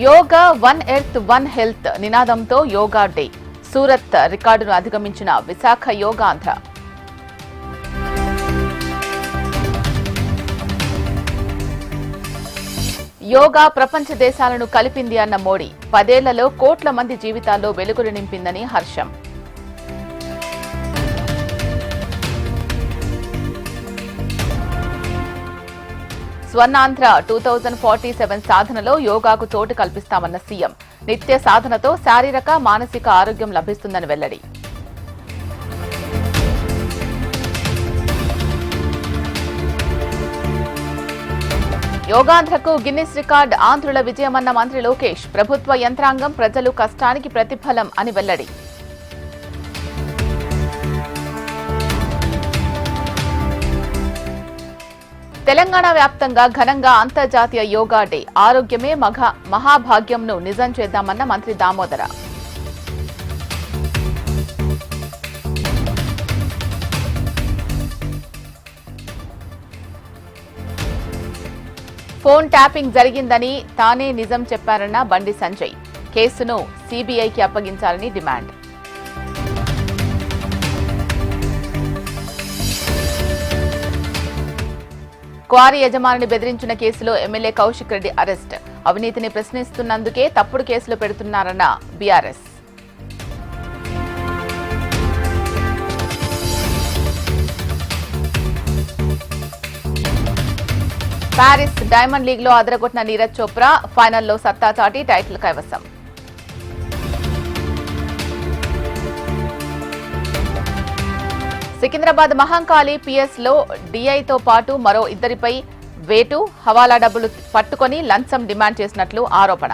Yoga one earth one health నినాదంతో yoga day. Surat రికార్డును అధిగమించిన విశాఖ యోగాంధ్ర. యోగా ప్రపంచ దేశాలను కలిపింది అన్న మోడీ. 10 ఏళ్లలో కోట్ల మంది జీవితాల్లో వెలుగులు నింపిందని హర్షం. స్వర్ణాంధ్ర 2047 సాధనలో యోగాకు చోటు కల్పిస్తామన్న సీఎం. నిత్య సాధనతో శారీరక మానసిక ఆరోగ్యం లభిస్తుందని వెల్లడి. యోగాంధ్రకు గిన్నిస్ రికార్డ్ ఆంధ్రుల విజయమన్న మంత్రి లోకేష్. ప్రభుత్వ యంత్రాంగం ప్రజలు కష్టానికి ప్రతిఫలం అని వెల్లడి. తెలంగాణ వ్యాప్తంగా ఘనంగా అంతర్జాతీయ యోగా డే. ఆరోగ్యమే మహాభాగ్యంను నిజం చేద్దామన్న మంత్రి దామోదర. ఫోన్ ట్యాపింగ్ జరిగిందని తానే నిజం చెప్పారన్న బండి సంజయ్. కేసును సీబీఐకి అప్పగించాలని డిమాండ్. క్వారీ యజమానిని బెదిరించిన కేసులో ఎమ్మెల్యే కౌశిక్ రెడ్డి అరెస్ట్. అవినీతిని ప్రశ్నిస్తున్నందుకే తప్పుడు కేసులు పెడుతున్నారన్న బీఆర్ఎస్. ప్యారిస్ డైమండ్ లీగ్ లో అదరగొట్టిన నీరజ్ చోప్రా. ఫైనల్లో సత్తా చాటి టైటిల్ కైవసం. సికింద్రాబాద్ మహంకాళి పిఎస్ లో డిఐతో పాటు మరో 2 పై వేటు, హవాలా డబ్బులు పట్టుకొని లంచం డిమాండ్ చేసినట్లు ఆరోపణ.